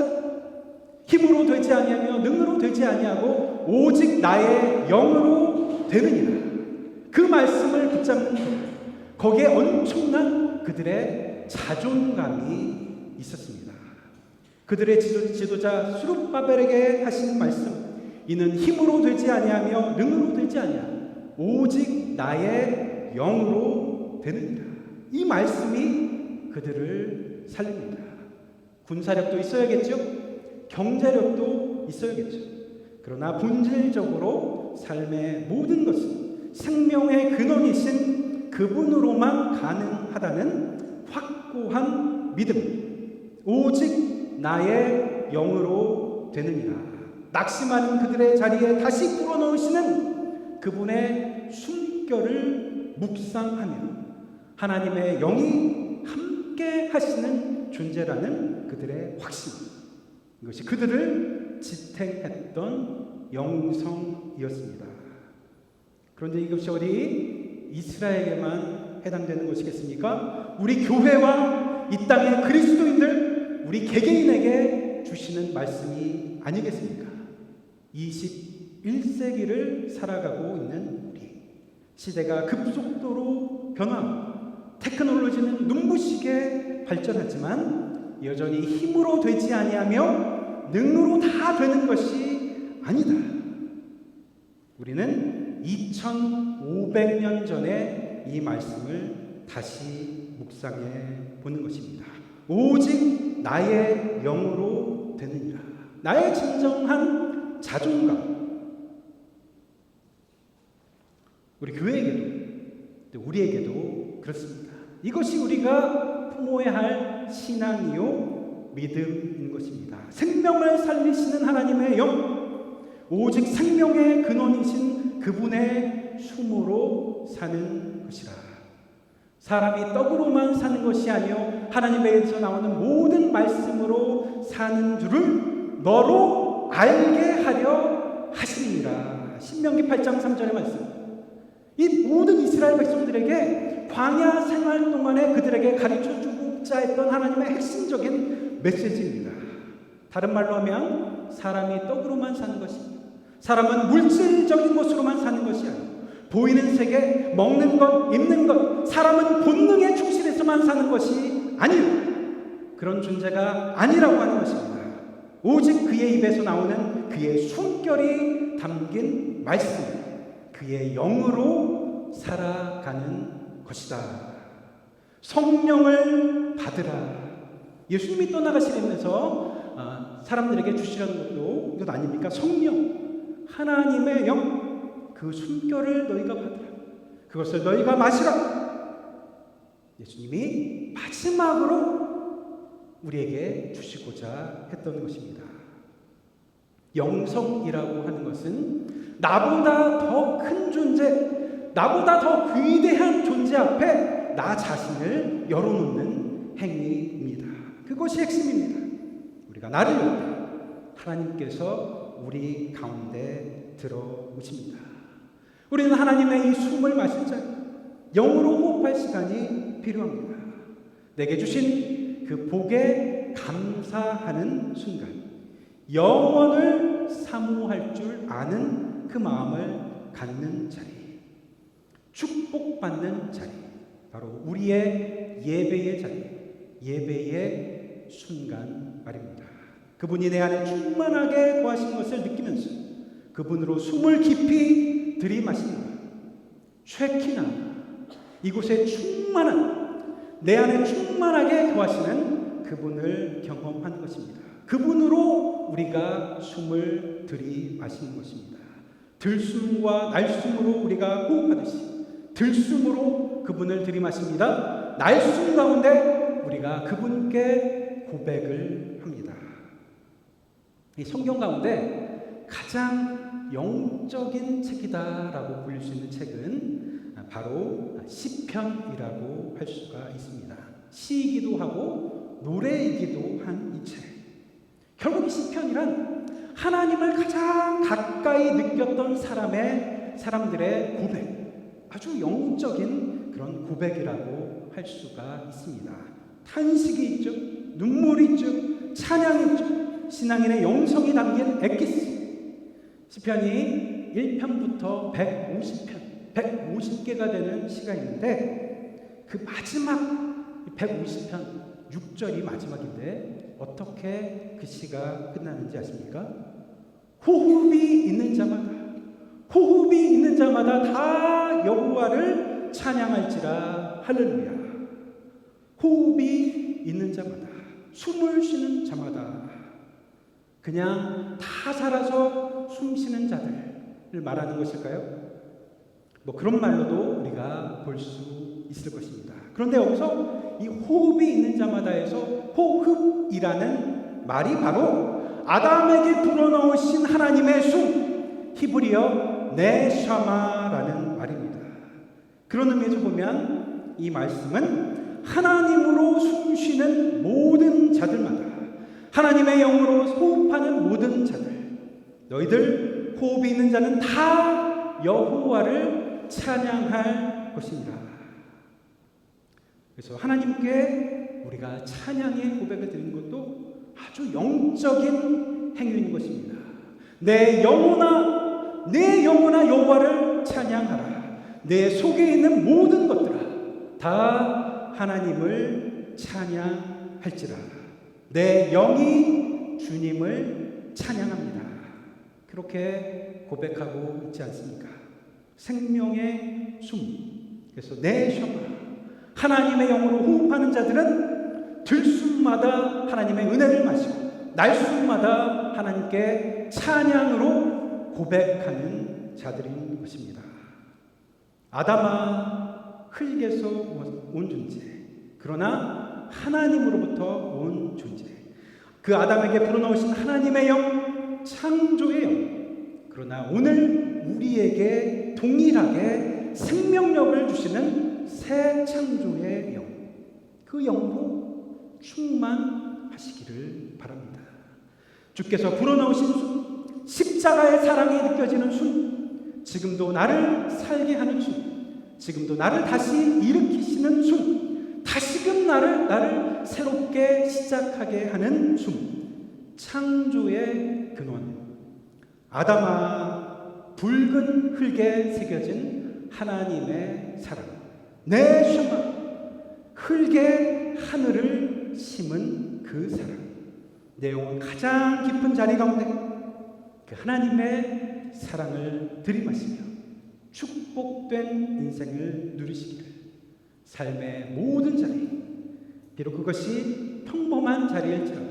힘으로 되지 아니하며 능으로 되지 아니하고 오직 나의 영으로 되느니라. 그 말씀을 붙잡는 것, 거기에 엄청난 그들의 자존감이 있었습니다. 그들의 지도자 스룹바벨에게 하신 말씀, 이는 힘으로 되지 아니하며 능으로 되지 아니하며 오직 나의 영으로 되느니라. 이 말씀이 그들을 살립니다. 군사력도 있어야겠죠. 경제력도 있어야겠죠. 그러나 본질적으로 삶의 모든 것은 생명의 근원이신 그분으로만 가능하다는 확고한 믿음, 오직 나의 영으로 되느니라. 낙심하는 그들의 자리에 다시 불어넣으시는 그분의 숨결을 묵상하며 하나님의 영이 함께 하시는 존재라는 그들의 확신, 이것이 그들을 지탱했던 영성이었습니다. 그런데 이것이 어디 이스라엘에게만 해당되는 것이겠습니까? 우리 교회와 이 땅의 그리스도인들, 우리 개개인에게 주시는 말씀이 아니겠습니까? 21세기를 살아가고 있는 우리, 시대가 급속도로 변화하고 테크놀로지는 눈부시게 발전하지만 여전히 힘으로 되지 아니하며 능으로 다 되는 것이 아니다. 우리는 2500년 전에 이 말씀을 다시 묵상해 보는 것입니다. 오직 나의 영으로 되느니라. 나의 진정한 자존감, 우리 교회에게도 우리에게도 그렇습니다. 이것이 우리가 품어야 할 신앙이요 믿음인 것입니다. 생명을 살리시는 하나님의 영, 오직 생명의 근원이신 그분의 숨으로 사는 것이라. 사람이 떡으로만 사는 것이 아니요 하나님에게서 나오는 모든 말씀으로 사는 줄을 너로 알게 하려 하시니라. 신명기 8장 3절의 말씀. 이 모든 이스라엘 백성들에게 광야 생활 동안에 그들에게 가르쳐주고자 했던 하나님의 핵심적인 메시지입니다. 다른 말로 하면 사람이 떡으로만 사는 것이, 사람은 물질적인 것으로만 사는 것이 아니고 보이는 세계, 먹는 것, 입는 것, 사람은 본능에 충실해서만 사는 것이 아니요 그런 존재가 아니라고 하는 것입니다. 오직 그의 입에서 나오는 그의 숨결이 담긴 말씀, 그의 영으로 살아가는 것이다. 성령을 받으라. 예수님이 떠나가시면서 사람들에게 주시려는 것도 이것 아닙니까? 성령, 하나님의 영, 그 숨결을 너희가 받으라. 그것을 너희가 마시라. 예수님이 마지막으로 우리에게 주시고자 했던 것입니다. 영성이라고 하는 것은 나보다 더 큰 존재, 나보다 더 위대한 존재 앞에 나 자신을 열어놓는 행위입니다. 그것이 핵심입니다. 우리가 나를 열 때 하나님께서 우리 가운데 들어오십니다. 우리는 하나님의 이 숨을 마실 자, 영으로 호흡할 시간이 필요합니다. 내게 주신 그 복의 감사하는 순간, 영원을 사모할 줄 아는 그 마음을 갖는 자리, 축복받는 자리, 바로 우리의 예배의 자리, 예배의 순간 말입니다. 그분이 내 안에 충만하게 거하신 것을 느끼면서 그분으로 숨을 깊이 들이마시는 것, 쉐키나 이곳에 충만한, 내 안에 충만하게 거하시는 그분을 경험하는 것입니다. 그분으로 우리가 숨을 들이마시는 것입니다. 들숨과 날숨으로 우리가 호흡하듯이 들숨으로 그분을 들이마십니다. 날숨 가운데 우리가 그분께 고백을 합니다. 이 성경 가운데 가장 영적인 책이다라고 불릴 수 있는 책은 바로 시편이라고 할 수가 있습니다. 시이기도 하고 노래이기도 한 이 책. 결국 이 시편이란 하나님을 가장 가까이 느꼈던 사람들의 고백, 아주 영적인 그런 고백이라고 할 수가 있습니다. 탄식이 있죠, 눈물이 있죠, 찬양이 있죠, 신앙인의 영성이 담긴 엑기스. 시편이 1편부터 150개가 되는 시가 있는데 그 마지막 150편 6절이 마지막인데 어떻게 그 시가 끝나는지 아십니까? 호흡이 있는 자마다 다 여호와를 찬양할지라. 할렐루야. 호흡이 있는 자마다, 숨을 쉬는 자마다, 그냥 다 살아서 숨 쉬는 자들을 말하는 것일까요? 뭐 그런 말로도 우리가 볼 수 있을 것입니다. 그런데 여기서 이 호흡이 있는 자마다에서 호흡이라는 말이 바로 아담에게 불어넣으신 하나님의 숨, 히브리어 네샤마라는 말입니다. 그런 의미에서 보면 이 말씀은 하나님으로 숨쉬는 모든 자들마다, 하나님의 영으로 호흡하는 모든 자들, 너희들 호흡이 있는 자는 다 여호와를 찬양할 것입니다. 그래서 하나님께 우리가 찬양의 고백을 드리는 것도 아주 영적인 행위인 것입니다. 내 영혼아 여호와를 찬양하라. 내 속에 있는 모든 것들아 다 하나님을 찬양할지라. 내 영이 주님을 찬양합니다. 그렇게 고백하고 있지 않습니까? 생명의 숨. 그래서 네셔마, 하나님의 영으로 호흡하는 자들은 들숨마다 하나님의 은혜를 마시고 날숨마다 하나님께 찬양으로 고백하는 자들인 것입니다. 아담아, 흙에서 온 존재, 그러나 하나님으로부터 온 존재, 그 아담에게 불어넣으신 하나님의 영, 창조의 영, 그러나 오늘 우리에게 동일하게 생명력을 주시는 새 창조의 영, 그 영으로 충만하시기를 바랍니다. 주께서 불어넣으신 숨, 십자가의 사랑이 느껴지는 숨, 지금도 나를 살게 하는 숨, 지금도 나를 다시 일으키시는 숨, 다시금 나를 새롭게 시작하게 하는 숨, 창조의 근원. 아담아, 붉은 흙에 새겨진 하나님의 사랑, 내 셔마, 흙에 하늘을 심은 그 사랑, 내 영혼 가장 깊은 자리 가운데 그 하나님의 사랑을 들이마시며 축복된 인생을 누리시기를, 삶의 모든 자리, 비록 그것이 평범한 자리일지라도,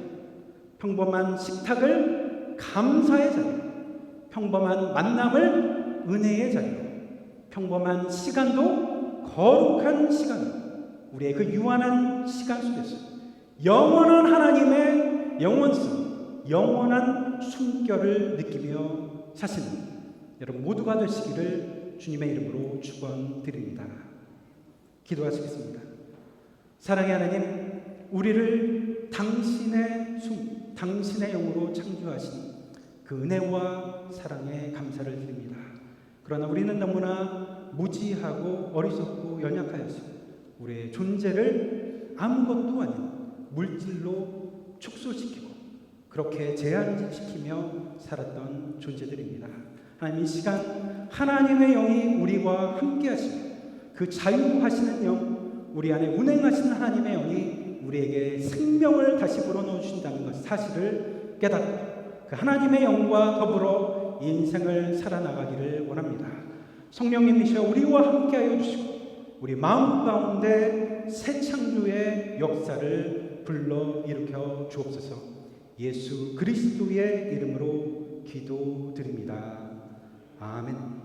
평범한 식탁을 감사의 자리, 평범한 만남을 은혜의 자리로, 평범한 시간도 거룩한 시간으로, 우리의 그 유한한 시간 속에서 영원한 하나님의 영원성, 영원한 숨결을 느끼며 사시는 여러분 모두가 되시기를 주님의 이름으로 축원드립니다. 기도하시겠습니다. 사랑의 하나님, 우리를 당신의 숨, 당신의 영으로 창조하신 그 은혜와 사랑에 감사를 드립니다. 그러나 우리는 너무나 무지하고 어리석고 연약하여서 우리의 존재를 아무것도 아닌 물질로 축소시키고 그렇게 제한시키며 살았던 존재들입니다. 하나님, 이 시간 하나님의 영이 우리와 함께 하시며 그 자유하시는 영, 우리 안에 운행하시는 하나님의 영이 우리에게 생명을 다시 불어넣어 주신다는 것 사실을 깨닫고 그 하나님의 영과 더불어 인생을 살아나가기를 원합니다. 성령님이시여 우리와 함께하여 주시고 우리 마음 가운데 새 창조의 역사를 불러 일으켜 주옵소서. 예수 그리스도의 이름으로 기도드립니다. 아멘.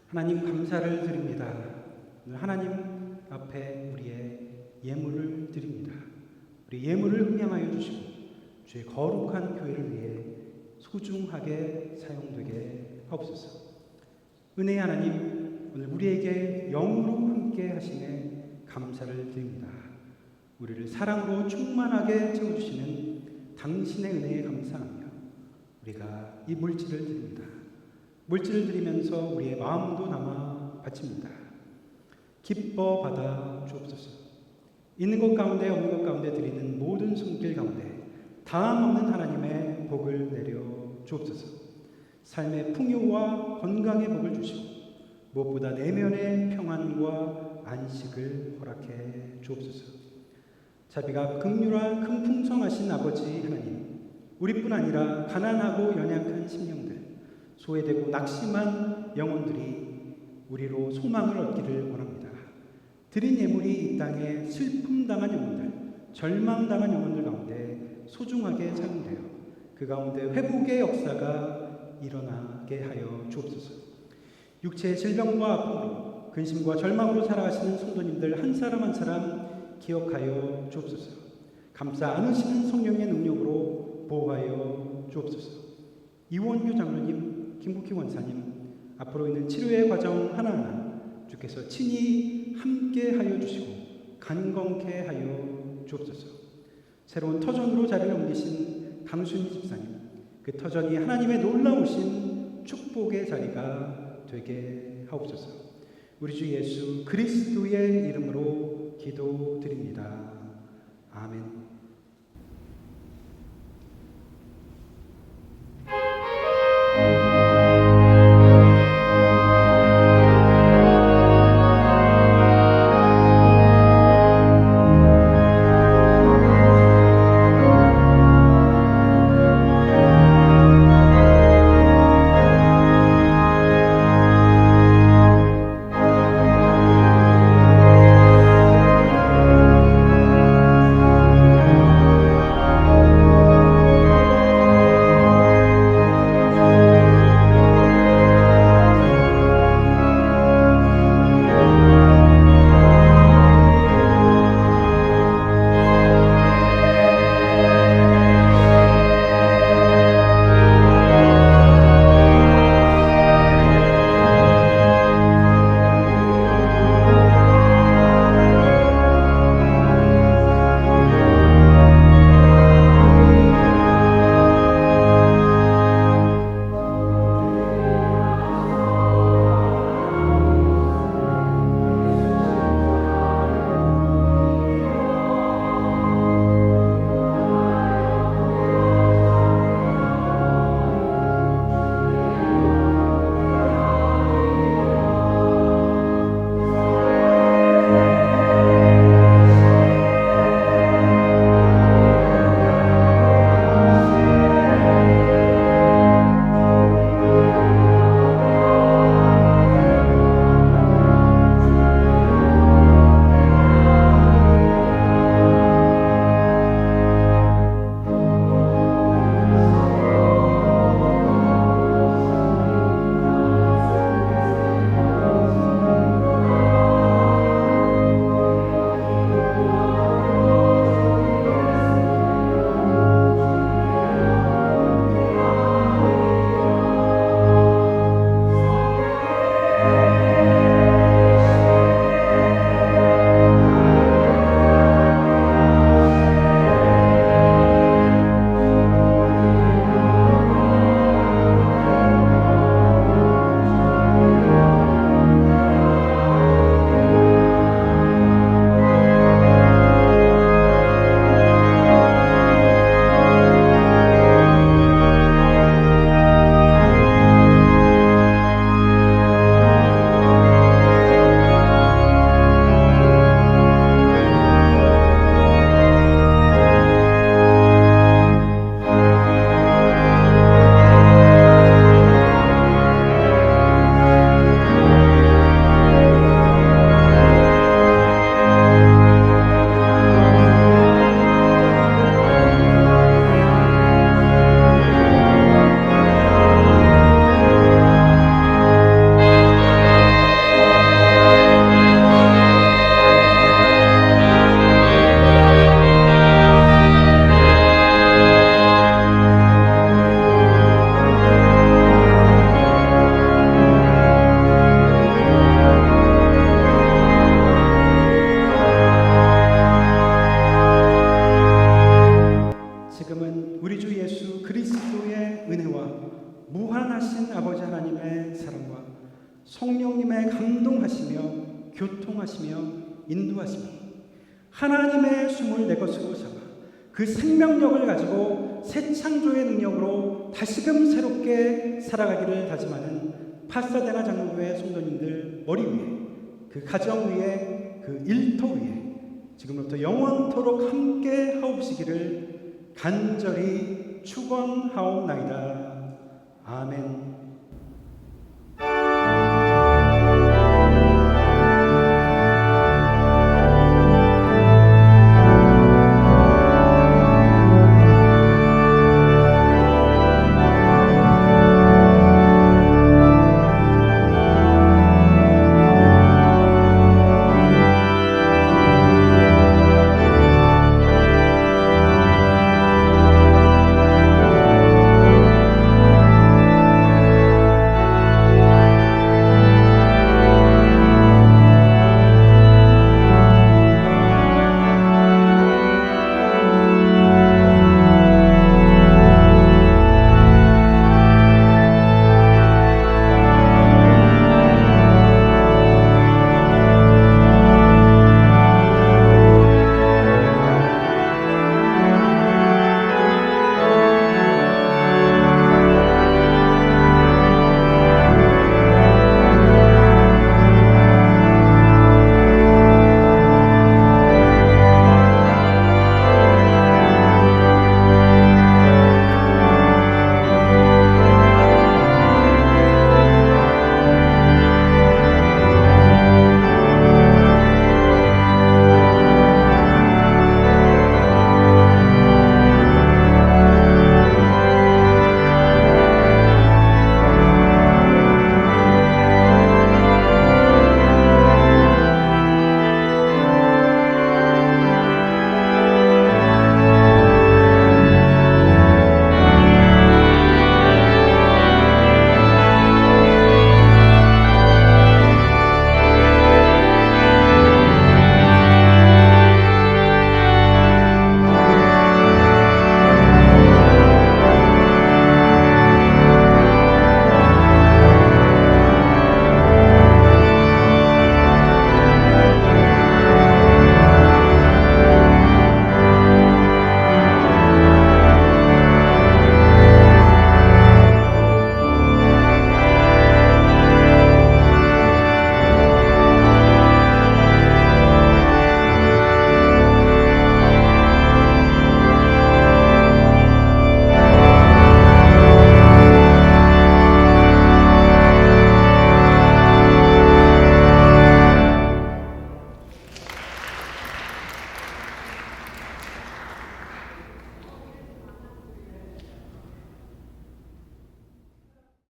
하나님 감사를 드립니다. 오늘 하나님 앞에 우리의 예물을 드립니다. 우리 예물을 흥량하여 주시고 주의 거룩한 교회를 위해 소중하게 사용되게 하옵소서. 은혜의 하나님, 오늘 우리에게 영으로 함께 하심에 감사를 드립니다. 우리를 사랑으로 충만하게 채워주시는 당신의 은혜에 감사하며 우리가 이 물질을 드립니다. 물질을 드리면서 우리의 마음도 담아 바칩니다. 기뻐 받아 주옵소서. 있는 것 가운데 없는 것 가운데 드리는 모든 손길 가운데 다함 없는 하나님의 복을 내려 주옵소서. 삶의 풍요와 건강의 복을 주시고 무엇보다 내면의 평안과 안식을 허락해 주옵소서. 자비가 긍휼한 큰 풍성하신 아버지 하나님, 우리뿐 아니라 가난하고 연약한 심령들, 소외되고 낙심한 영혼들이 우리로 소망을 얻기를 원합니다. 드린 예물이 이 땅에 슬픔당한 영혼들, 절망당한 영혼들 가운데 소중하게 사용되어 그 가운데 회복의 역사가 일어나게 하여 주옵소서. 육체의 질병과 아픔으로 근심과 절망으로 살아가시는 성도님들 한 사람 한 사람 기억하여 주옵소서. 감싸 안으시는 성령의 능력으로 보호하여 주옵소서. 이원규 장로님, 김국희 원사님, 앞으로 있는 치료의 과정 하나하나 주께서 친히 함께 하여 주시고 간건케 하여 주옵소서. 새로운 터전으로 자리를 옮기신 강순희 집사님, 그 터전이 하나님의 놀라우신 축복의 자리가 되게 하옵소서. 우리 주 예수 그리스도의 이름으로 기도드립니다. 아멘. 그리스도의 은혜와 무한하신 아버지 하나님의 사랑과 성령님의 감동하시며 교통하시며 인도하시며 하나님의 숨을 내 것으로 삼아 그 생명력을 가지고 새 창조의 능력으로 다시금 새롭게 살아가기를 다짐하는 파사데나 장로교회 성도님들 머리 위에, 그 가정 위에, 그 일터 위에 지금부터 영원토록 함께 하옵시기를 간절히 축원하옵나이다. 아멘.